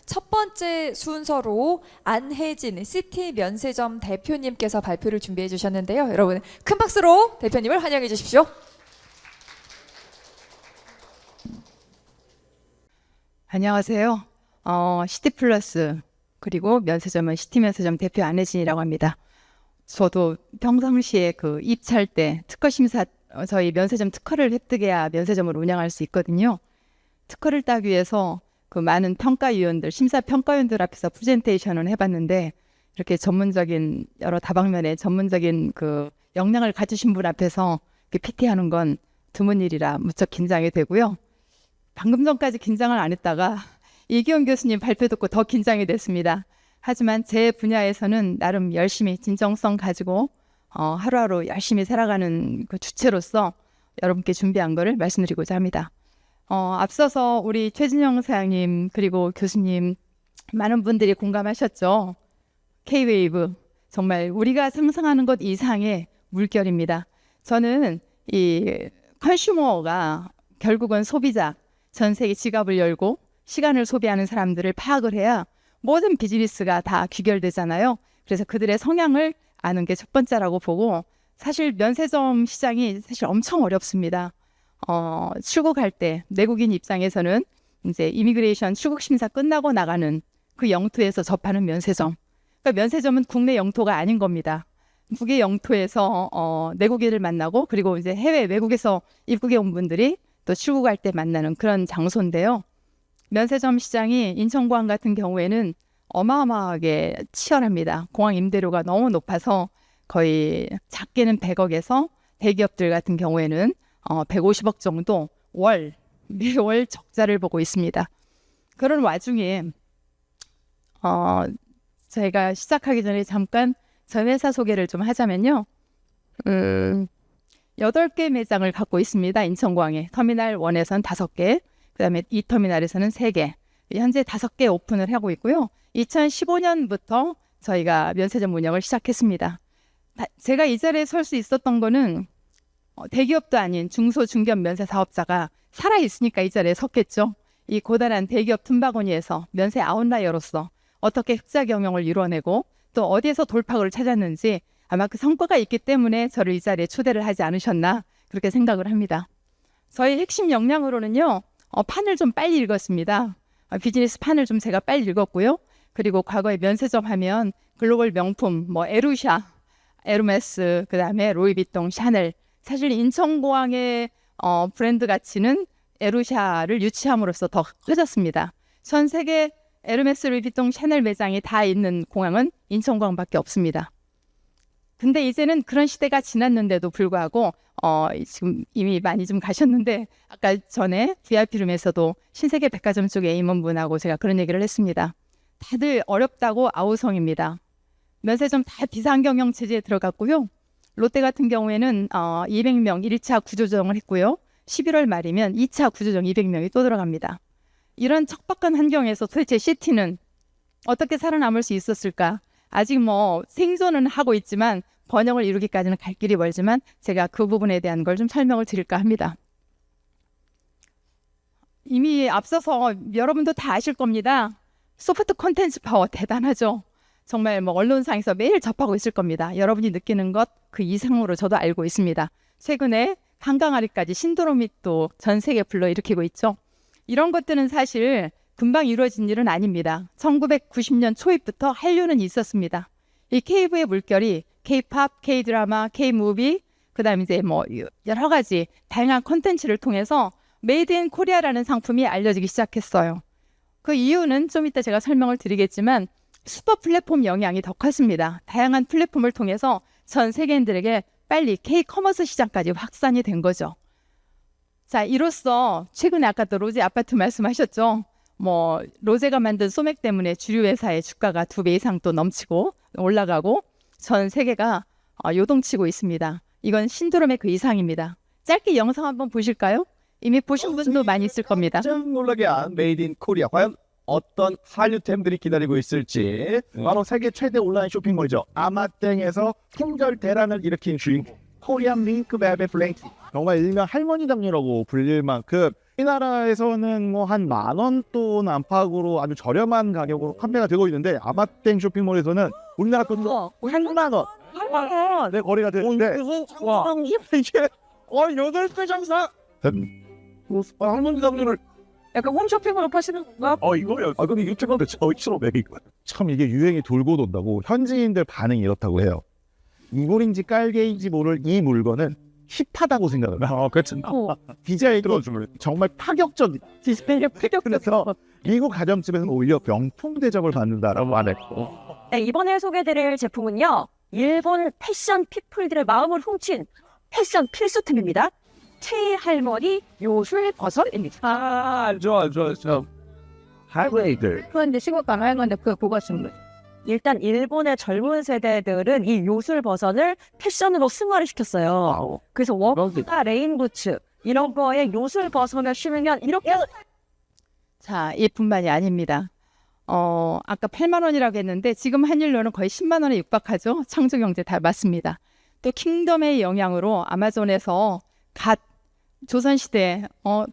첫 번째 순서로 안혜진 시티 면세점 대표님께서 발표를 준비해 주셨는데요. 여러분 큰 박수로 대표님을 환영해 주십시오. 안녕하세요. 시티플러스 그리고 면세점은 시티면세점 대표 안혜진이라고 합니다. 저도 평상시에 그 입찰 때 특허 심사 저희 면세점 특허를 획득해야 면세점을 운영할 수 있거든요. 특허를 따기 위해서 그 많은 평가위원들, 심사평가위원들 앞에서 프레젠테이션을 해봤는데 이렇게 전문적인 여러 다방면의 전문적인 그 역량을 가지신 분 앞에서 PT하는 건 드문 일이라 무척 긴장이 되고요. 방금 전까지 긴장을 안 했다가 이기원 교수님 발표 듣고 더 긴장이 됐습니다. 하지만 제 분야에서는 나름 열심히 진정성 가지고 하루하루 열심히 살아가는 그 주체로서 여러분께 준비한 거를 말씀드리고자 합니다. 앞서서 우리 최진영 사장님 그리고 교수님 많은 분들이 공감하셨죠. K-웨이브 정말 우리가 상상하는 것 이상의 물결입니다. 저는 이 컨슈머가 결국은 소비자, 전 세계 지갑을 열고 시간을 소비하는 사람들을 파악을 해야 모든 비즈니스가 다 귀결되잖아요. 그래서 그들의 성향을 아는 게 첫 번째라고 보고 사실 면세점 시장이 사실 엄청 어렵습니다. 출국할 때 내국인 입장에서는 이제 이미그레이션 출국 심사 끝나고 나가는 그 영토에서 접하는 면세점. 그러니까 면세점은 국내 영토가 아닌 겁니다. 국외 영토에서 내국인을 만나고 그리고 이제 해외 외국에서 입국해 온 분들이 또 출국할 때 만나는 그런 장소인데요. 면세점 시장이 인천공항 같은 경우에는 어마어마하게 치열합니다. 공항 임대료가 너무 높아서 거의 작게는 100억에서 대기업들 같은 경우에는 150억 정도 매월 적자를 보고 있습니다. 그런 와중에 제가 시작하기 전에 잠깐 전 회사 소개를 좀 하자면요. 8개 매장을 갖고 있습니다. 인천공항에. 터미널 1에서는 5개, 그 다음에 2터미널에서는 3개. 현재 5개 오픈을 하고 있고요. 2015년부터 저희가 면세점 운영을 시작했습니다. 제가 이 자리에 설 수 있었던 거는 대기업도 아닌 중소 중견 면세 사업자가 살아있으니까 이 자리에 섰겠죠. 이 고단한 대기업 틈바구니에서 면세 아웃라이어로서 어떻게 흑자 경영을 이뤄내고 또 어디에서 돌파구를 찾았는지 아마 그 성과가 있기 때문에 저를 이 자리에 초대를 하지 않으셨나 그렇게 생각을 합니다. 저희 핵심 역량으로는요. 판을 좀 빨리 읽었습니다. 비즈니스 판을 좀 제가 빨리 읽었고요. 그리고 과거에 면세점 하면 글로벌 명품 에루샤, 에르메스, 그다음에 로이비통, 샤넬. 사실 인천공항의 브랜드 가치는 에루샤를 유치함으로써 더 커졌습니다. 전 세계 에르메스, 루이비통, 샤넬 매장이 다 있는 공항은 인천공항밖에 없습니다. 근데 이제는 그런 시대가 지났는데도 불구하고 지금 이미 많이 좀 가셨는데 아까 전에 VIP룸에서도 신세계 백화점 쪽에 임원분하고 제가 그런 얘기를 했습니다. 다들 어렵다고 아우성입니다. 면세점 다 비상경영 체제에 들어갔고요. 롯데 같은 경우에는 200명 1차 구조조정을 했고요. 11월 말이면 2차 구조조정 200명이 또 들어갑니다. 이런 척박한 환경에서 도대체 시티는 어떻게 살아남을 수 있었을까? 아직 생존은 하고 있지만 번영을 이루기까지는 갈 길이 멀지만 제가 그 부분에 대한 걸 좀 설명을 드릴까 합니다. 이미 앞서서 여러분도 다 아실 겁니다. 소프트 콘텐츠 파워 대단하죠. 정말 언론상에서 매일 접하고 있을 겁니다. 여러분이 느끼는 것 그 이상으로 저도 알고 있습니다. 최근에 한강아리까지 신도로미 또 전 세계 불러일으키고 있죠. 이런 것들은 사실 금방 이루어진 일은 아닙니다. 1990년 초입부터 한류는 있었습니다. 이 K부의 물결이 K-팝, K-드라마, K-무비, 그 다음에 이제 여러 가지 다양한 콘텐츠를 통해서 메이드 인 코리아라는 상품이 알려지기 시작했어요. 그 이유는 좀 이따 제가 설명을 드리겠지만 슈퍼 플랫폼 영향이 더 컸습니다. 다양한 플랫폼을 통해서 전 세계인들에게 빨리 K-커머스 시장까지 확산이 된 거죠. 자, 이로써 최근에 아까 또 로제 아파트 말씀하셨죠. 로제가 만든 소맥 때문에 주류 회사의 주가가 2배 이상 또 넘치고 올라가고 전 세계가 요동치고 있습니다. 이건 신드롬의 그 이상입니다. 짧게 영상 한번 보실까요? 이미 보신 분도 많이 있을 겁니다. 깜짝 놀라게 한 메이드 인 코리아. 과연 어떤 한류템들이 기다리고 있을지. 바로 세계 최대 온라인 쇼핑몰이죠. 아마땡에서 품절 대란을 일으킨 주인공 코리안 링크벨벳 플레이티. 정말 일명 할머니 담요라고 불릴 만큼 우리나라에서는 뭐 한 10,000원 돈 안팎으로 아주 저렴한 가격으로 판매가 되고 있는데 아마땡 쇼핑몰에서는 우리나라 돈으로 8만 원. 8만 원. 네, 거래가 되는데 와 이게 8배 장사. 할머니 담요를 약간 홈쇼핑으로 파시는 건가? 이거요. 근데 이거 잠깐만 저희처럼 매기고 참 이게 유행이 돌고 돈다고 현지인들 반응이 이렇다고 해요. 이불인지 깔개인지 모를 이 물건은 힙하다고 생각을 해요. 그렇죠. 디자인이 정말 파격적이다. 디스플레이 그래서 미국 가정집에서는 오히려 명품 대접을 받는다라고 말했고. 네, 이번에 소개해드릴 제품은요. 일본 패션 피플들의 마음을 훔친 패션 필수템입니다. 최할머니 요술 버섯입니다. 좋아. 할머니들. 그런데 시골 가면 할머니 그거 보고 쓰는 거예요. 일단 일본의 젊은 세대들은 이 요술 버섯을 패션으로 승화를 시켰어요. 그래서 워크나 레인부츠 이런 거에 요술 버섯을 심으면 이렇게 자, 이뿐만이 아닙니다. 아까 8만 원이라고 했는데 지금 환율로는 거의 10만 원에 육박하죠. 창조경제 다 맞습니다. 또 킹덤의 영향으로 아마존에서 갓 조선시대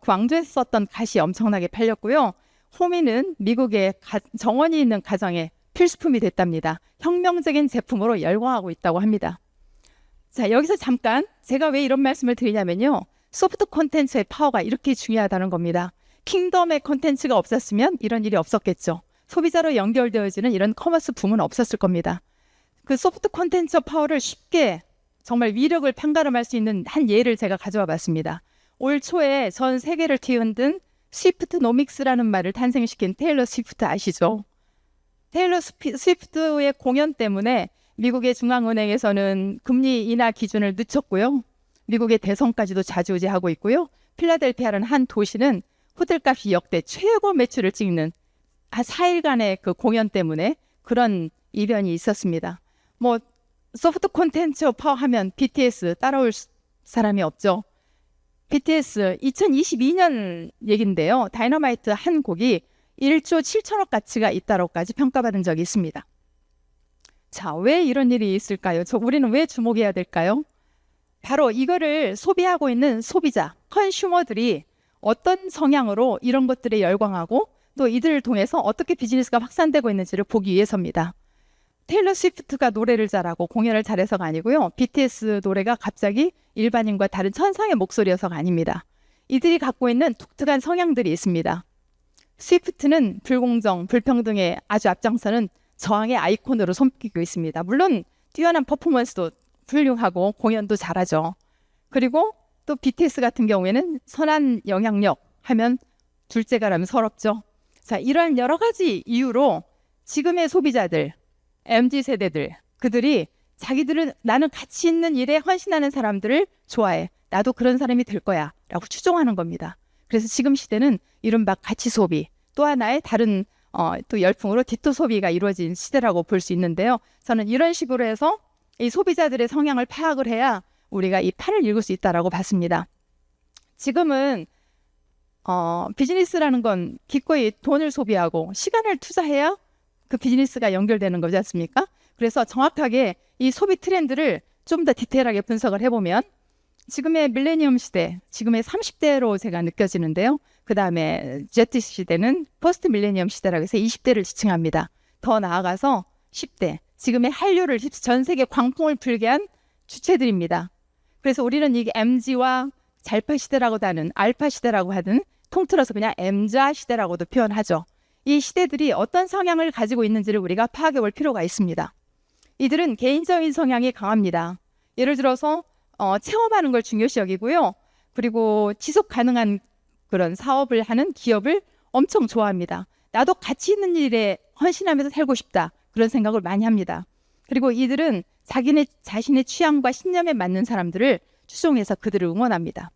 광주에서 썼던 갓이 엄청나게 팔렸고요. 호미는 미국의 정원이 있는 가정에 필수품이 됐답니다. 혁명적인 제품으로 열광하고 있다고 합니다. 자, 여기서 잠깐 제가 왜 이런 말씀을 드리냐면요. 소프트 콘텐츠의 파워가 이렇게 중요하다는 겁니다. 킹덤의 콘텐츠가 없었으면 이런 일이 없었겠죠. 소비자로 연결되어지는 이런 커머스 붐은 없었을 겁니다. 그 소프트 콘텐츠 파워를 쉽게 정말 위력을 판가름할 수 있는 한 예를 제가 가져와 봤습니다. 올 초에 전 세계를 뒤흔든 스위프트노믹스라는 말을 탄생시킨 테일러 스위프트 아시죠? 테일러 스위프트의 공연 때문에 미국의 중앙은행에서는 금리 인하 기준을 늦췄고요. 미국의 대선까지도 좌지우지하고 있고요. 필라델피아라는 한 도시는 호텔값이 역대 최고 매출을 찍는 한 4일간의 그 공연 때문에 그런 이변이 있었습니다. 뭐 소프트 콘텐츠 파워하면 BTS 따라올 사람이 없죠. BTS 2022년 얘긴데요. 다이너마이트 한 곡이 1조 7천억 가치가 있다고까지 평가받은 적이 있습니다. 자, 왜 이런 일이 있을까요? 우리는 왜 주목해야 될까요? 바로 이거를 소비하고 있는 소비자, 컨슈머들이 어떤 성향으로 이런 것들에 열광하고 또 이들을 통해서 어떻게 비즈니스가 확산되고 있는지를 보기 위해서입니다. 테일러 스위프트가 노래를 잘하고 공연을 잘해서가 아니고요. BTS 노래가 갑자기 일반인과 다른 천상의 목소리여서가 아닙니다. 이들이 갖고 있는 독특한 성향들이 있습니다. 스위프트는 불공정, 불평등에 아주 앞장서는 저항의 아이콘으로 손꼽히고 있습니다. 물론 뛰어난 퍼포먼스도 훌륭하고 공연도 잘하죠. 그리고 또 BTS 같은 경우에는 선한 영향력 하면 둘째가라면 서럽죠. 자, 이런 여러 가지 이유로 지금의 소비자들, MZ세대들, 그들이 자기들은 나는 가치 있는 일에 헌신하는 사람들을 좋아해. 나도 그런 사람이 될 거야 라고 추종하는 겁니다. 그래서 지금 시대는 이른바 가치 소비, 또 하나의 다른 또 열풍으로 디토 소비가 이루어진 시대라고 볼 수 있는데요. 저는 이런 식으로 해서 이 소비자들의 성향을 파악을 해야 우리가 이 판을 읽을 수 있다라고 봤습니다. 지금은 비즈니스라는 건 기꺼이 돈을 소비하고 시간을 투자해야 그 비즈니스가 연결되는 거지 않습니까? 그래서 정확하게 이 소비 트렌드를 좀 더 디테일하게 분석을 해보면 지금의 밀레니엄 시대, 지금의 30대로 제가 느껴지는데요. 그 다음에 Z 시대는 포스트 밀레니엄 시대라고 해서 20대를 지칭합니다. 더 나아가서 10대, 지금의 한류를 전 세계 광풍을 불게 한 주체들입니다. 그래서 우리는 이게 MZ와 잘파 시대라고도 하는 알파 시대라고 하든 통틀어서 그냥 M자 시대라고도 표현하죠. 이 시대들이 어떤 성향을 가지고 있는지를 우리가 파악해 볼 필요가 있습니다. 이들은 개인적인 성향이 강합니다. 예를 들어서 체험하는 걸 중요시 여기고요. 그리고 지속 가능한 그런 사업을 하는 기업을 엄청 좋아합니다. 나도 가치 있는 일에 헌신하면서 살고 싶다. 그런 생각을 많이 합니다. 그리고 이들은 자신의 취향과 신념에 맞는 사람들을 추종해서 그들을 응원합니다.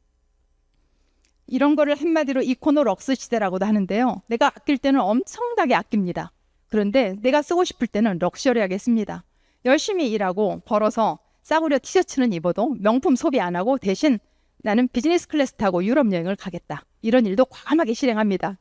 이런 거를 한마디로 이코노럭스 시대라고도 하는데요. 내가 아낄 때는 엄청나게 아낍니다. 그런데 내가 쓰고 싶을 때는 럭셔리하게 씁니다. 열심히 일하고 벌어서 싸구려 티셔츠는 입어도 명품 소비 안 하고 대신 나는 비즈니스 클래스 타고 유럽 여행을 가겠다. 이런 일도 과감하게 실행합니다.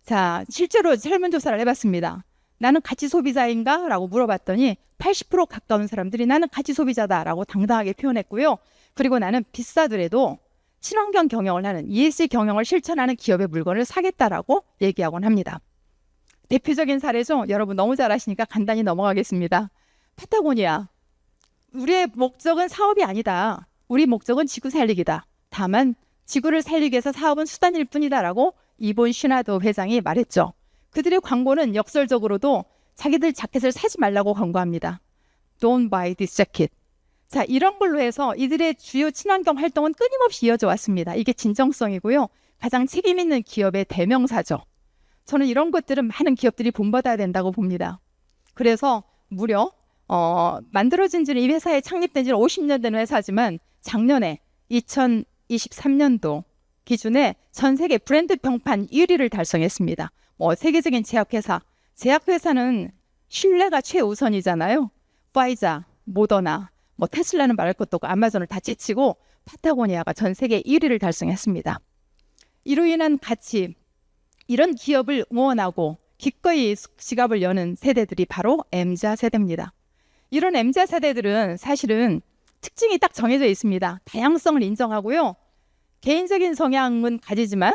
자, 실제로 설문조사를 해봤습니다. 나는 가치 소비자인가? 라고 물어봤더니 80% 가까운 사람들이 나는 가치 소비자다 라고 당당하게 표현했고요. 그리고 나는 비싸더라도 친환경 경영을 하는 ESG 경영을 실천하는 기업의 물건을 사겠다라고 얘기하곤 합니다. 대표적인 사례죠. 여러분 너무 잘 아시니까 간단히 넘어가겠습니다. 파타고니아. 우리의 목적은 사업이 아니다. 우리 목적은 지구 살리기다. 다만 지구를 살리기 위해서 사업은 수단일 뿐이다라고 이본 슈나도 회장이 말했죠. 그들의 광고는 역설적으로도 자기들 자켓을 사지 말라고 광고합니다. Don't buy this jacket. 자, 이런 걸로 해서 이들의 주요 친환경 활동은 끊임없이 이어져 왔습니다. 이게 진정성이고요. 가장 책임 있는 기업의 대명사죠. 저는 이런 것들은 많은 기업들이 본받아야 된다고 봅니다. 그래서 무려 만들어진 지는 이 회사에 창립된 지는 50년 된 회사지만 작년에 2023년도 기준에 전 세계 브랜드 평판 1위를 달성했습니다. 세계적인 제약회사, 제약회사는 신뢰가 최우선이잖아요. 파이자, 모더나, 테슬라는 말할 것도 없고 아마존을 다 제치고 파타고니아가 전 세계 1위를 달성했습니다. 이로 인한 가치, 이런 기업을 응원하고 기꺼이 지갑을 여는 세대들이 바로 M자 세대입니다. 이런 M자 세대들은 사실은 특징이 딱 정해져 있습니다. 다양성을 인정하고요. 개인적인 성향은 가지지만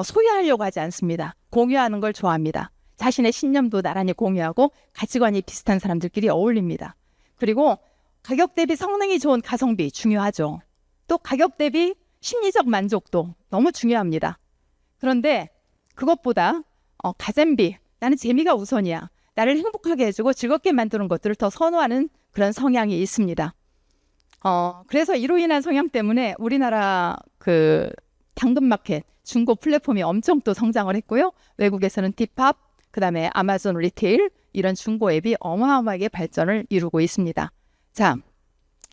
소유하려고 하지 않습니다. 공유하는 걸 좋아합니다. 자신의 신념도 나란히 공유하고 가치관이 비슷한 사람들끼리 어울립니다. 그리고 가격 대비 성능이 좋은 가성비 중요하죠. 또 가격 대비 심리적 만족도 너무 중요합니다. 그런데 그것보다 가성비, 나는 재미가 우선이야. 나를 행복하게 해주고 즐겁게 만드는 것들을 더 선호하는 그런 성향이 있습니다. 그래서 이로 인한 성향 때문에 우리나라 그 당근마켓 중고 플랫폼이 엄청 또 성장을 했고요. 외국에서는 디팝, 그다음에 아마존 리테일 이런 중고 앱이 어마어마하게 발전을 이루고 있습니다. 자,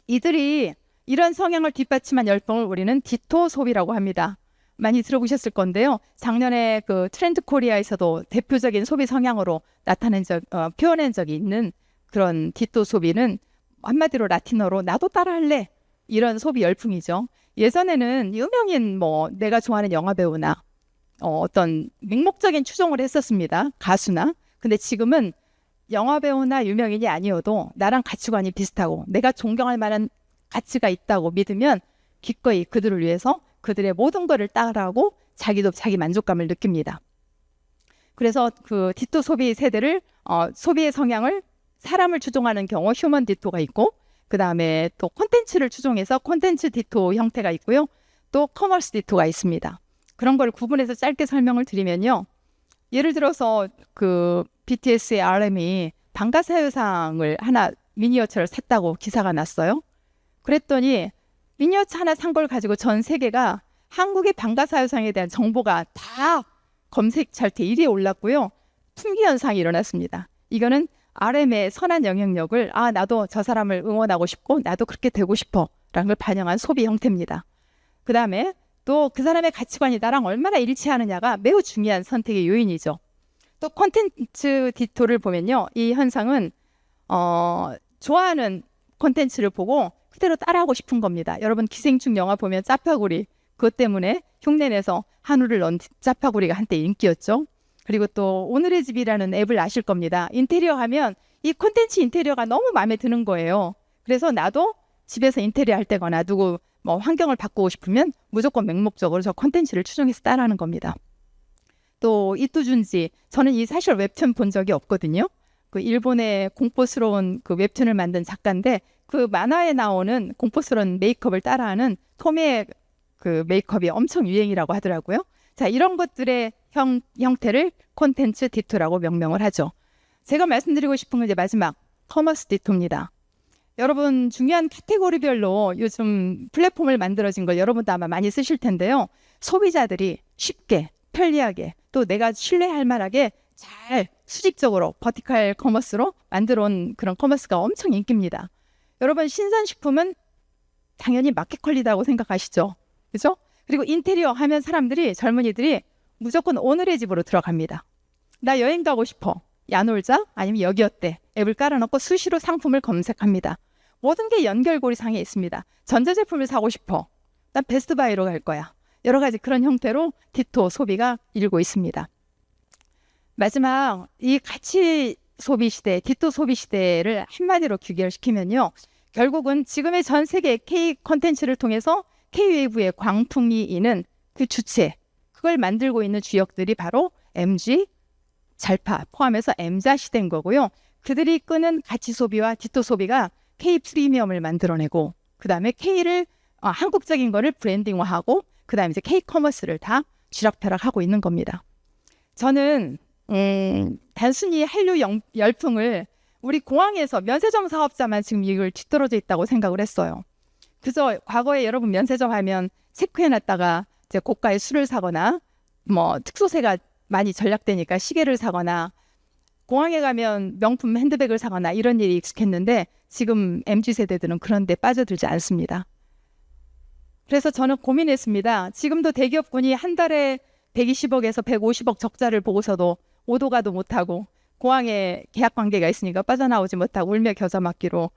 이들이 이런 성향을 뒷받침한 열풍을 우리는 디토 소비라고 합니다. 많이 들어보셨을 건데요. 작년에 그 트렌드 코리아에서도 대표적인 소비 성향으로 표현한 적이 있는 그런 디토 소비는 한마디로 라틴어로 나도 따라할래 이런 소비 열풍이죠. 예전에는 유명인 내가 좋아하는 영화 배우나 어떤 맹목적인 추종을 했었습니다. 가수나. 근데 지금은 영화 배우나 유명인이 아니어도 나랑 가치관이 비슷하고 내가 존경할 만한 가치가 있다고 믿으면 기꺼이 그들을 위해서 그들의 모든 것을 따라하고 자기도 자기 만족감을 느낍니다. 그래서 그 디토 소비 세대를 소비의 성향을 사람을 추종하는 경우 휴먼 디토가 있고 그 다음에 또 콘텐츠를 추종해서 콘텐츠 디토 형태가 있고요. 또 커머스 디토가 있습니다. 그런 걸 구분해서 짧게 설명을 드리면요. 예를 들어서 그 BTS의 RM이 방가사유상을 하나 미니어처를 샀다고 기사가 났어요. 그랬더니 미니어처 하나 산 걸 가지고 전 세계가 한국의 방가사유상에 대한 정보가 다 검색 차트 1위에 올랐고요. 품귀 현상이 일어났습니다. 이거는 RM의 선한 영향력을 나도 저 사람을 응원하고 싶고 나도 그렇게 되고 싶어 라는 걸 반영한 소비 형태입니다. 그 다음에 또 그 사람의 가치관이 나랑 얼마나 일치하느냐가 매우 중요한 선택의 요인이죠. 또 콘텐츠 디토를 보면요. 이 현상은 좋아하는 콘텐츠를 보고 그대로 따라하고 싶은 겁니다. 여러분 기생충 영화 보면 짜파구리 그것 때문에 흉내내서 한우를 넣은 짜파구리가 한때 인기였죠. 그리고 또 오늘의 집이라는 앱을 아실 겁니다. 인테리어 하면 이 콘텐츠 인테리어가 너무 마음에 드는 거예요. 그래서 나도 집에서 인테리어 할 때거나 누구 환경을 바꾸고 싶으면 무조건 맹목적으로 저 콘텐츠를 추종해서 따라하는 겁니다. 또 이뚜준지, 저는 이 사실 웹툰 본 적이 없거든요. 그 일본의 공포스러운 그 웹툰을 만든 작가인데 그 만화에 나오는 공포스러운 메이크업을 따라하는 톰의 그 메이크업이 엄청 유행이라고 하더라고요. 자, 이런 것들의 형태를 콘텐츠 디토라고 명명을 하죠. 제가 말씀드리고 싶은 건 이제 마지막 커머스 디토입니다. 여러분 중요한 카테고리별로 요즘 플랫폼을 만들어진 걸 여러분도 아마 많이 쓰실 텐데요. 소비자들이 쉽게 편리하게 또 내가 신뢰할 만하게 잘 수직적으로 버티컬 커머스로 만들어 온 그런 커머스가 엄청 인기입니다. 여러분 신선식품은 당연히 마켓 퀄리티라고 생각하시죠. 그죠? 그리고 인테리어 하면 사람들이 젊은이들이 무조건 오늘의 집으로 들어갑니다. 나 여행 가고 싶어. 야놀자 아니면 여기 어때 앱을 깔아놓고 수시로 상품을 검색합니다. 모든 게 연결고리 상에 있습니다. 전자제품을 사고 싶어. 난 베스트바이로 갈 거야. 여러 가지 그런 형태로 디토 소비가 일고 있습니다. 마지막 이 가치 소비 시대, 디토 소비 시대를 한마디로 규결시키면요. 결국은 지금의 전 세계 K 콘텐츠를 통해서 K웨이브의 광풍이 이는 그 주체, 그걸 만들고 있는 주역들이 바로 MG, 잘파 포함해서 M자 시대인 거고요. 그들이 끄는 가치 소비와 디토 소비가 K 프리미엄을 만들어내고 그 다음에 K를 한국적인 거를 브랜딩화하고 그 다음에 이제 K 커머스를 다 쥐락펴락하고 있는 겁니다. 저는 단순히 한류 열풍을 우리 공항에서 면세점 사업자만 지금 이걸 뒤떨어져 있다고 생각을 했어요. 그래서 과거에 여러분 면세점 하면 체크해놨다가 이제 고가의 술을 사거나 뭐 특소세가 많이 절약되니까 시계를 사거나 공항에 가면 명품 핸드백을 사거나 이런 일이 익숙했는데 지금 MZ세대들은 그런 데 빠져들지 않습니다. 그래서 저는 고민했습니다. 지금도 대기업군이 한 달에 120억에서 150억 적자를 보고서도 오도 가도 못하고 공항에 계약 관계가 있으니까 빠져나오지 못하고 울며 겨자 맞기로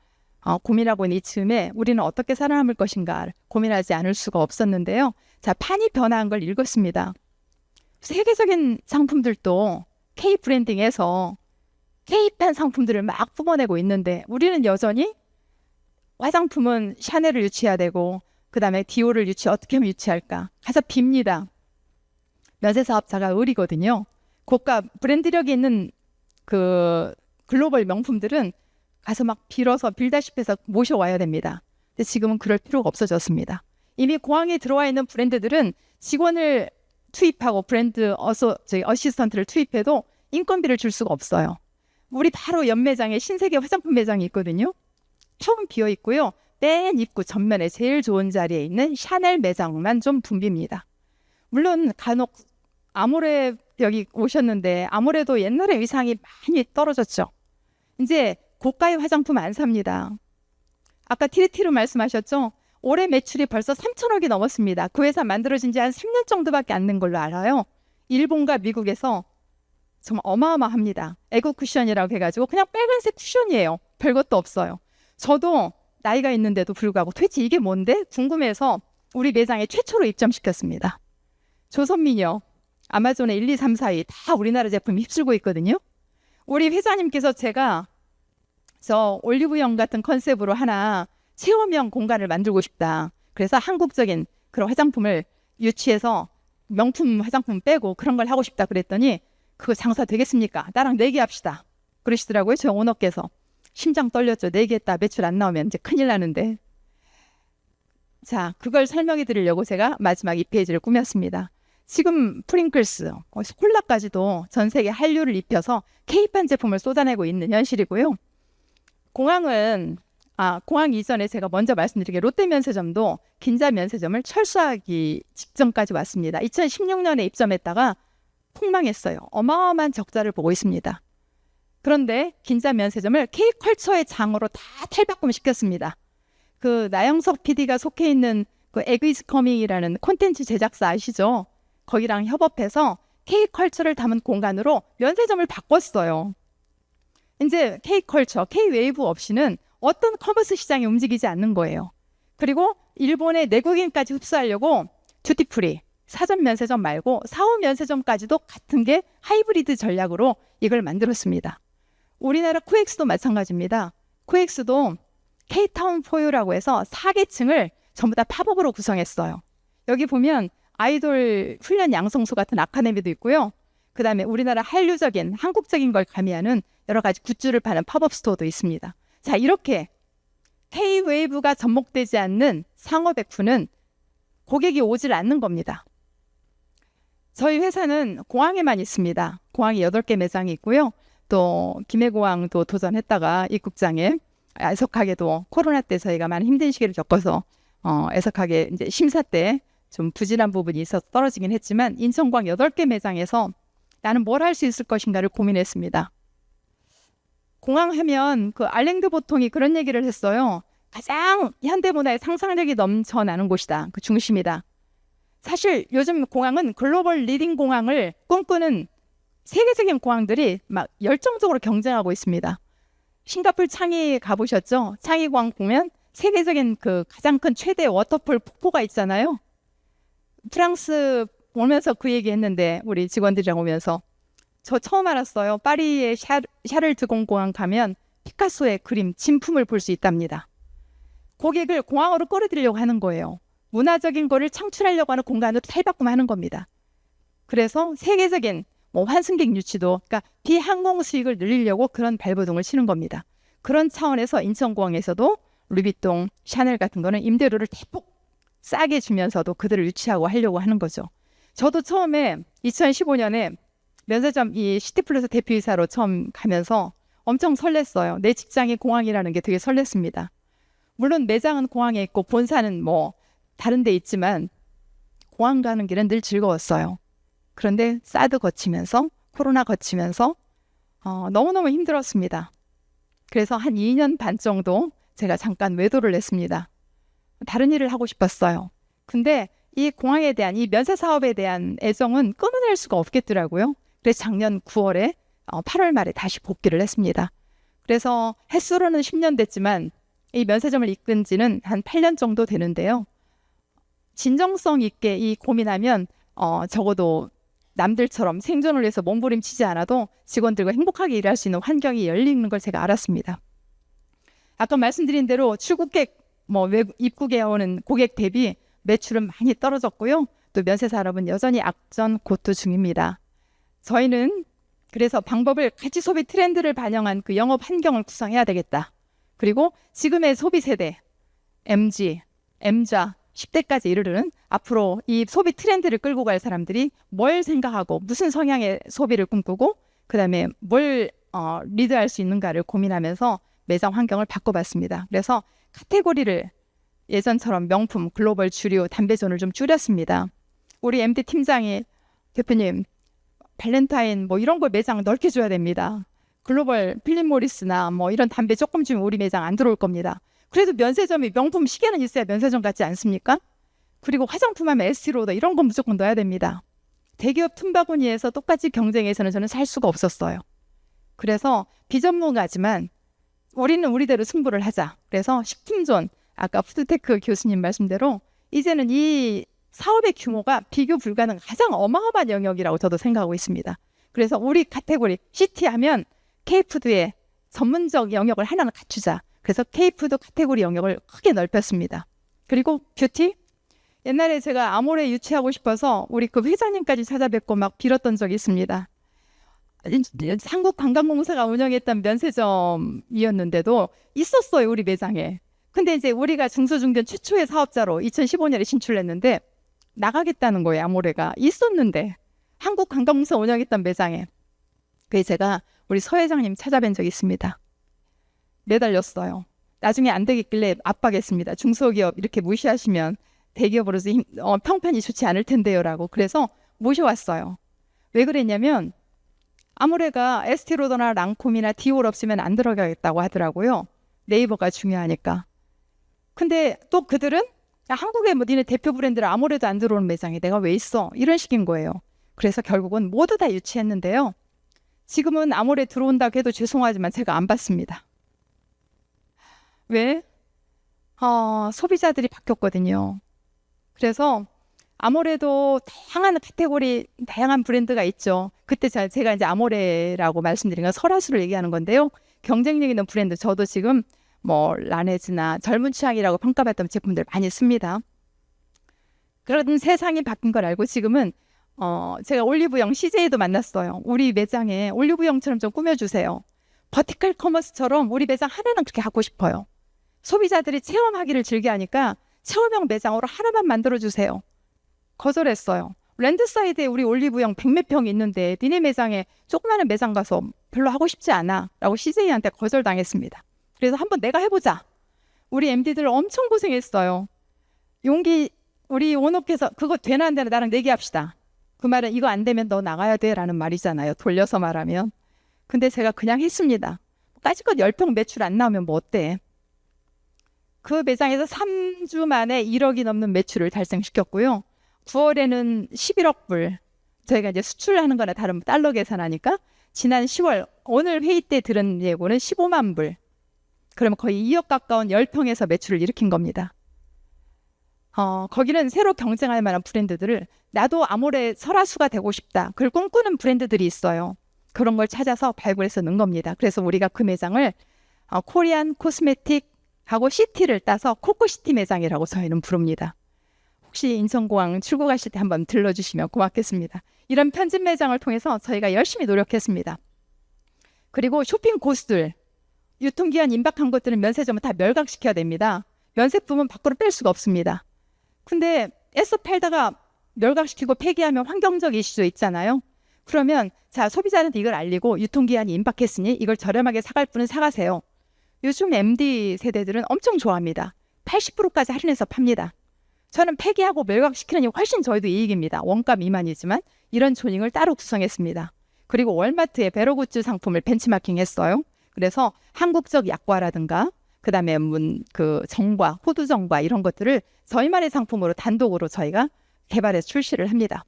고민하고 있는 이 즈음에 우리는 어떻게 살아남을 것인가 고민하지 않을 수가 없었는데요. 자, 판이 변화한 걸 읽었습니다. 세계적인 상품들도 K 브랜딩에서 K판 상품들을 막 뿜어내고 있는데 우리는 여전히 화장품은 샤넬을 유치해야 되고 그 다음에 디올을 어떻게 하면 유치할까? 가서 빕니다. 면세사업자가 을이거든요. 고가 브랜드력이 있는 그 글로벌 명품들은 가서 막 빌다시피 해서 모셔와야 됩니다. 근데 지금은 그럴 필요가 없어졌습니다. 이미 공항에 들어와 있는 브랜드들은 직원을 투입하고 브랜드 어시스턴트를 투입해도 인건비를 줄 수가 없어요. 우리 바로 옆 매장에 신세계 화장품 매장이 있거든요. 처음 비어 있고요. 맨 입구 전면에 제일 좋은 자리에 있는 샤넬 매장만 좀 붐빕니다. 물론 간혹 아모레 여기 오셨는데 아모레도 옛날에 위상이 많이 떨어졌죠. 이제 고가의 화장품 안 삽니다. 아까 티르티르 말씀하셨죠? 올해 매출이 벌써 3천억이 넘었습니다. 그 회사 만들어진 지 한 3년 정도밖에 안 된 걸로 알아요. 일본과 미국에서 정말 어마어마합니다. 에고 쿠션이라고 해가지고 그냥 빨간색 쿠션이에요. 별것도 없어요. 저도 나이가 있는데도 불구하고 도대체 이게 뭔데? 궁금해서 우리 매장에 최초로 입점시켰습니다. 조선미녀, 아마존에 1, 2, 3, 4위 다 우리나라 제품 휩쓸고 있거든요. 우리 회장님께서 제가 저 올리브영 같은 컨셉으로 하나 체험형 공간을 만들고 싶다. 그래서 한국적인 그런 화장품을 유치해서 명품 화장품 빼고 그런 걸 하고 싶다 그랬더니 그거 장사 되겠습니까? 나랑 내기합시다. 그러시더라고요. 저 오너께서. 심장 떨렸죠. 내기했다 매출 안 나오면 이제 큰일 나는데. 자, 그걸 설명해 드리려고 제가 마지막 이 페이지를 꾸몄습니다. 지금 프링클스, 콜라까지도 전 세계 한류를 입혀서 K판 제품을 쏟아내고 있는 현실이고요. 공항은 공항 이전에 제가 먼저 말씀드리게 롯데 면세점도 긴자 면세점을 철수하기 직전까지 왔습니다. 2016년에 입점했다가 폭망했어요. 어마어마한 적자를 보고 있습니다. 그런데 긴자 면세점을 K컬처의 장으로 다 탈바꿈시켰습니다. 그 나영석 PD가 속해 있는 그 에그이즈 커밍이라는 콘텐츠 제작사 아시죠? 거기랑 협업해서 K컬처를 담은 공간으로 면세점을 바꿨어요. 이제 K컬처, K웨이브 없이는 어떤 커머스 시장이 움직이지 않는 거예요. 그리고 일본의 내국인까지 흡수하려고 듀티프리, 사전 면세점 말고 사후 면세점까지도 같은 게 하이브리드 전략으로 이걸 만들었습니다. 우리나라 코엑스도 마찬가지입니다. 코엑스도 K타운 포유라고 해서 4계층을 전부 다 팝업으로 구성했어요. 여기 보면 아이돌 훈련 양성소 같은 아카데미도 있고요. 그 다음에 우리나라 한류적인 한국적인 걸 가미하는 여러 가지 굿즈를 파는 팝업 스토어도 있습니다. 자, 이렇게 K웨이브가 접목되지 않는 상업의 푸는 고객이 오질 않는 겁니다. 저희 회사는 공항에만 있습니다. 공항에 8개 매장이 있고요. 또 김해공항도 도전했다가 입국장에 애석하게도 코로나 때 저희가 많은 힘든 시기를 겪어서 애석하게 이제 심사 때 좀 부진한 부분이 있어서 떨어지긴 했지만 인천공항 8개 매장에서 나는 뭘 할 수 있을 것인가를 고민했습니다. 공항하면 그 알랭드 보통이 그런 얘기를 했어요. 가장 현대문화의 상상력이 넘쳐나는 곳이다. 그 중심이다. 사실 요즘 공항은 글로벌 리딩 공항을 꿈꾸는 세계적인 공항들이 막 열정적으로 경쟁하고 있습니다. 싱가포르 창이 가보셨죠? 창이공항 보면 세계적인 그 가장 큰 최대 워터폴 폭포가 있잖아요. 프랑스 오면서 그 얘기 했는데 우리 직원들이랑 오면서 저 처음 알았어요. 파리의 샤를드공 공항 가면 피카소의 그림, 진품을 볼 수 있답니다. 고객을 공항으로 끌어들이려고 하는 거예요. 문화적인 거를 창출하려고 하는 공간으로 탈바꿈하는 겁니다. 그래서 세계적인 뭐 환승객 유치도, 그러니까 비항공 수익을 늘리려고 그런 발버둥을 치는 겁니다. 그런 차원에서 인천공항에서도 루이비통, 샤넬 같은 거는 임대료를 대폭 싸게 주면서도 그들을 유치하고 하려고 하는 거죠. 저도 처음에 2015년에 면세점 이 시티플러스 대표이사로 처음 가면서 엄청 설렜어요. 내 직장이 공항이라는 게 되게 설렜습니다. 물론 매장은 공항에 있고 본사는 뭐 다른 데 있지만 공항 가는 길은 늘 즐거웠어요. 그런데 사드 거치면서 코로나 거치면서 너무너무 힘들었습니다. 그래서 한 2년 반 정도 제가 잠깐 외도를 냈습니다. 다른 일을 하고 싶었어요. 근데 이 공항에 대한 이 면세 사업에 대한 애정은 끊어낼 수가 없겠더라고요. 그래서 작년 9월에 8월 말에 다시 복귀를 했습니다. 그래서 횟수로는 10년 됐지만 이 면세점을 이끈 지는 한 8년 정도 되는데요. 진정성 있게 이 고민하면 적어도 남들처럼 생존을 위해서 몸부림치지 않아도 직원들과 행복하게 일할 수 있는 환경이 열리는 걸 제가 알았습니다. 아까 말씀드린 대로 출국객, 입국에 오는 고객 대비 매출은 많이 떨어졌고요. 또 면세 산업은 여전히 악전고투 중입니다. 저희는 그래서 방법을 가치 소비 트렌드를 반영한 그 영업 환경을 구성해야 되겠다. 그리고 지금의 소비 세대, MG, M자, 10대까지 이르르는 앞으로 이 소비 트렌드를 끌고 갈 사람들이 뭘 생각하고 무슨 성향의 소비를 꿈꾸고 그다음에 뭘 리드할 수 있는가를 고민하면서 매장 환경을 바꿔봤습니다. 그래서 카테고리를 예전처럼 명품, 글로벌 주류, 담배존을 좀 줄였습니다. 우리 MD 팀장이 대표님 발렌타인 이런 거 매장 넓게 줘야 됩니다. 글로벌 필립 모리스나 이런 담배 조금 주면 우리 매장 안 들어올 겁니다. 그래도 면세점이 명품 시계는 있어야 면세점 같지 않습니까? 그리고 화장품 하면 에스티로더 이런 건 무조건 넣어야 됩니다. 대기업 틈바구니에서 똑같이 경쟁해서는 저는 살 수가 없었어요. 그래서 비전문가지만 우리는 우리대로 승부를 하자. 그래서 식품존, 아까 푸드테크 교수님 말씀대로 이제는 이 사업의 규모가 비교 불가능 가장 어마어마한 영역이라고 저도 생각하고 있습니다. 그래서 우리 카테고리 시티하면 K푸드의 전문적 영역을 하나는 갖추자. 그래서 K푸드 카테고리 영역을 크게 넓혔습니다. 그리고 뷰티? 옛날에 제가 아모레 유치하고 싶어서 우리 그 회장님까지 찾아뵙고 막 빌었던 적이 있습니다. 한국관광공사가 운영했던 면세점이었는데도 있었어요, 우리 매장에. 근데 이제 우리가 중소중견 최초의 사업자로 2015년에 진출했는데 나가겠다는 거예요, 아모레가. 있었는데 한국관광공사 운영했던 매장에. 그래서 제가 우리 서 회장님 찾아뵌 적이 있습니다. 매달렸어요. 나중에 안 되겠길래 압박했습니다. 중소기업 이렇게 무시하시면 대기업으로서 평판이 좋지 않을 텐데요라고. 그래서 모셔왔어요. 왜 그랬냐면 아모레가 에스티로더나 랑콤이나 디올 없으면 안 들어가겠다고 하더라고요. 네이버가 중요하니까. 근데 또 그들은 한국에 니네 대표 브랜드를 아모레도 안 들어오는 매장에 내가 왜 있어? 이런 식인 거예요. 그래서 결국은 모두 다 유치했는데요. 지금은 아모레 들어온다고 해도 죄송하지만 제가 안 받습니다. 왜? 소비자들이 바뀌었거든요. 그래서 아모레도 다양한 카테고리, 다양한 브랜드가 있죠. 그때 제가 이제 아모레라고 말씀드린 건 설화수를 얘기하는 건데요. 경쟁력 있는 브랜드, 저도 지금 라네즈나 젊은 취향이라고 평가받던 제품들 많이 씁니다. 그런 세상이 바뀐 걸 알고 지금은 제가 올리브영 CJ도 만났어요. 우리 매장에 올리브영처럼 좀 꾸며주세요. 버티컬 커머스처럼 우리 매장 하나는 그렇게 갖고 싶어요. 소비자들이 체험하기를 즐겨하니까 체험형 매장으로 하나만 만들어주세요. 거절했어요. 랜드사이드에 우리 올리브영 100몇 평이 있는데 니네 매장에 조그마한 매장 가서 별로 하고 싶지 않아 라고 CJ한테 거절당했습니다. 그래서 한번 내가 해보자. 우리 MD들 엄청 고생했어요. 용기 우리 오너께서 그거 되나 안 되나 나랑 내기합시다. 그 말은 이거 안 되면 너 나가야 돼 라는 말이잖아요. 돌려서 말하면. 근데 제가 그냥 했습니다. 까짓것 10평 매출 안 나오면 뭐 어때? 그 매장에서 3주 만에 1억이 넘는 매출을 달성시켰고요. 9월에는 11억 불. 저희가 이제 수출하는 거나 다른 달러 계산하니까 지난 10월 오늘 회의 때 들은 예고는 15만 불. 그러면 거의 2억 가까운 10평에서 매출을 일으킨 겁니다. 거기는 새로 경쟁할 만한 브랜드들을 나도 아모레 설화수가 되고 싶다. 그걸 꿈꾸는 브랜드들이 있어요. 그런 걸 찾아서 발굴해서 넣은 겁니다. 그래서 우리가 그 매장을 코리안 코스메틱 하고 시티를 따서 코코시티 매장이라고 저희는 부릅니다. 혹시 인천공항 출고 가실 때 한번 들러주시면 고맙겠습니다. 이런 편집 매장을 통해서 저희가 열심히 노력했습니다. 그리고 쇼핑 고수들, 유통기한 임박한 것들은 면세점은 다 멸각시켜야 됩니다. 면세품은 밖으로 뺄 수가 없습니다. 근데 애써 팔다가 멸각시키고 폐기하면 환경적 이슈도 있잖아요. 그러면 자, 소비자한테 이걸 알리고 유통기한이 임박했으니 이걸 저렴하게 사갈 분은 사가세요. 요즘 MD 세대들은 엄청 좋아합니다. 80%까지 할인해서 팝니다. 저는 폐기하고 멸각시키는 게 훨씬 저희도 이익입니다. 원가 미만이지만 이런 조닝을 따로 구성했습니다. 그리고 월마트의 베러굿즈 상품을 벤치마킹했어요. 그래서 한국적 약과라든가 그다음에 그 정과, 호두 정과 이런 것들을 저희만의 상품으로 단독으로 저희가 개발해서 출시를 합니다.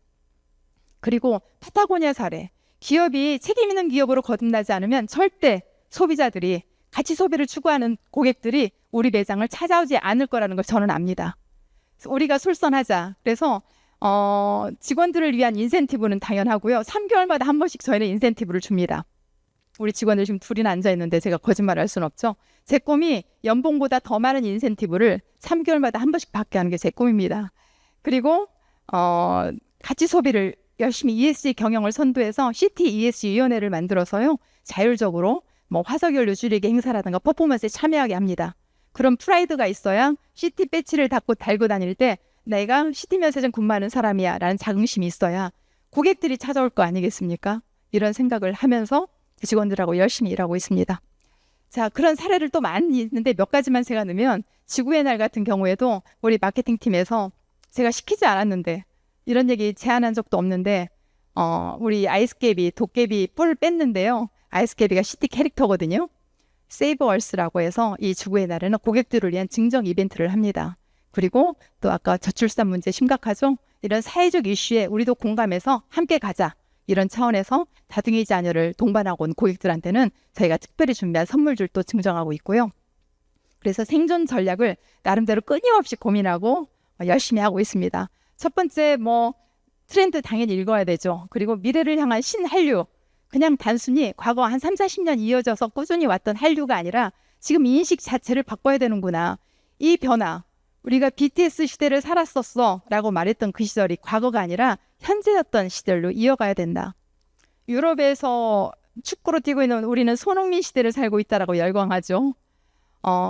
그리고 파타고니아 사례, 기업이 책임 있는 기업으로 거듭나지 않으면 절대 소비자들이 가치 소비를 추구하는 고객들이 우리 매장을 찾아오지 않을 거라는 걸 저는 압니다. 우리가 솔선하자. 그래서 직원들을 위한 인센티브는 당연하고요. 3개월마다 한 번씩 저희는 인센티브를 줍니다. 우리 직원들 지금 둘이나 앉아있는데 제가 거짓말을 할 수는 없죠. 제 꿈이 연봉보다 더 많은 인센티브를 3개월마다 한 번씩 받게 하는 게 제 꿈입니다. 그리고 가치 소비를 열심히 ESG 경영을 선도해서 CT ESG 위원회를 만들어서요. 자율적으로 뭐 화석연료 줄이기 행사라든가 퍼포먼스에 참여하게 합니다. 그런 프라이드가 있어야 CT 배지를 달고 다닐 때 내가 CT 면세점 근무하는 사람이야 라는 자긍심이 있어야 고객들이 찾아올 거 아니겠습니까? 이런 생각을 하면서 직원들하고 열심히 일하고 있습니다. 자, 그런 사례를 또 많이 있는데 몇 가지만 제가 넣으면 지구의 날 같은 경우에도 우리 마케팅팀에서 제가 시키지 않았는데 이런 얘기 제안한 적도 없는데 우리 아이스깨비, 도깨비 뿔을 뺐는데요. 아이스깨비가 CT 캐릭터거든요. 세이브 얼스라고 해서 이 지구의 날에는 고객들을 위한 증정 이벤트를 합니다. 그리고 또 아까 저출산 문제 심각하죠? 이런 사회적 이슈에 우리도 공감해서 함께 가자. 이런 차원에서 다둥이 자녀를 동반하고 온 고객들한테는 저희가 특별히 준비한 선물들도 증정하고 있고요. 그래서 생존 전략을 나름대로 끊임없이 고민하고 열심히 하고 있습니다. 첫 번째 트렌드 당연히 읽어야 되죠. 그리고 미래를 향한 신한류. 그냥 단순히 과거 한 3, 40년 이어져서 꾸준히 왔던 한류가 아니라 지금 인식 자체를 바꿔야 되는구나. 이 변화, 우리가 BTS 시대를 살았었어 라고 말했던 그 시절이 과거가 아니라 현재였던 시절로 이어가야 된다. 유럽에서 축구로 뛰고 있는 우리는 손흥민 시대를 살고 있다라고 열광하죠.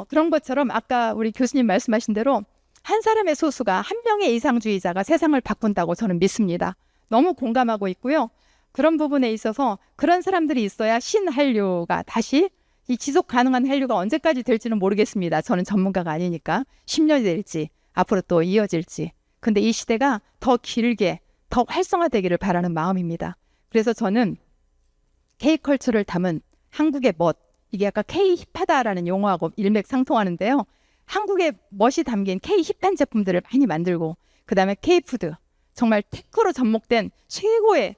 그런 것처럼 아까 우리 교수님 말씀하신 대로 한 사람의 소수가 한 명의 이상주의자가 세상을 바꾼다고 저는 믿습니다. 너무 공감하고 있고요. 그런 부분에 있어서 그런 사람들이 있어야 신한류가 다시 이 지속 가능한 한류가 언제까지 될지는 모르겠습니다. 저는 전문가가 아니니까 10년이 될지 앞으로 또 이어질지. 근데 이 시대가 더 길게 더 활성화되기를 바라는 마음입니다. 그래서 저는 K컬처를 담은 한국의 멋, 이게 약간 K 힙하다라는 용어하고 일맥상통하는데요. 한국의 멋이 담긴 K 힙한 제품들을 많이 만들고 그다음에 K푸드, 정말 테크로 접목된 최고의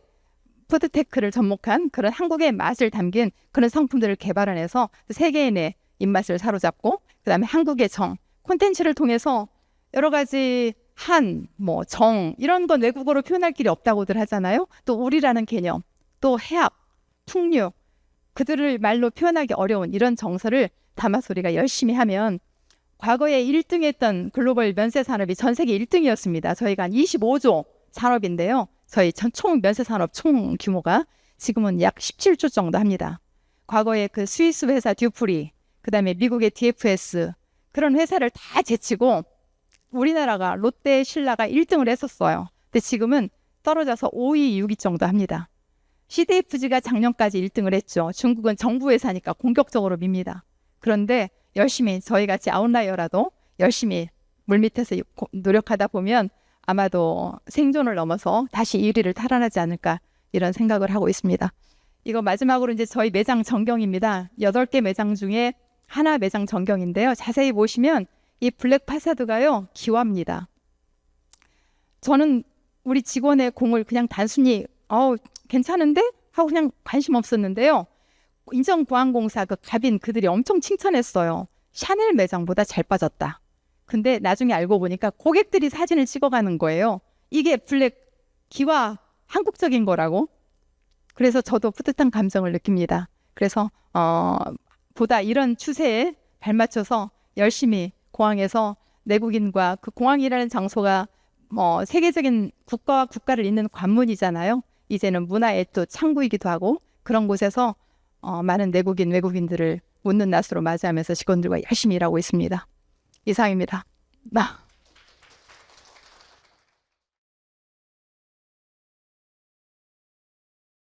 푸드테크를 접목한 그런 한국의 맛을 담긴 그런 상품들을 개발해내서 세계인의 입맛을 사로잡고 그다음에 한국의 정, 콘텐츠를 통해서 여러 가지 정 이런 건 외국어로 표현할 길이 없다고들 하잖아요. 또 우리라는 개념, 또 해압, 풍류 그들을 말로 표현하기 어려운 이런 정서를 담아서 우리가 열심히 하면 과거에 1등했던 글로벌 면세 산업이 전 세계 1등이었습니다. 저희가 한 25조 산업인데요. 저희 총 면세 산업 총 규모가 지금은 약 17조 정도 합니다. 과거에 그 스위스 회사 듀프리, 그다음에 미국의 DFS 그런 회사를 다 제치고 우리나라가 롯데 신라가 1등을 했었어요. 근데 지금은 떨어져서 5위, 6위 정도 합니다. CDFG가 작년까지 1등을 했죠. 중국은 정부 회사니까 공격적으로 밉니다. 그런데 열심히 저희 같이 아웃라이어라도 열심히 물밑에서 노력하다 보면 아마도 생존을 넘어서 다시 1위를 탈환하지 않을까 이런 생각을 하고 있습니다. 이거 마지막으로 이제 저희 매장 전경입니다. 8개 매장 중에 하나 매장 전경인데요. 자세히 보시면 이 블랙 파사드가요. 기와입니다. 저는 우리 직원의 공을 그냥 단순히 괜찮은데? 하고 그냥 관심 없었는데요. 인천공항공사 그 갑인 그들이 엄청 칭찬했어요. 샤넬 매장보다 잘 빠졌다. 근데 나중에 알고 보니까 고객들이 사진을 찍어가는 거예요. 이게 블랙 기와 한국적인 거라고. 그래서 저도 뿌듯한 감정을 느낍니다. 그래서 보다 이런 추세에 발맞춰서 열심히 공항에서 내국인과 그 공항이라는 장소가 뭐 세계적인 국가와 국가를 잇는 관문이잖아요. 이제는 문화의 또 창구이기도 하고 그런 곳에서 많은 내국인 외국인들을 웃는 낯으로 맞이하면서 직원들과 열심히 일하고 있습니다. 이상입니다.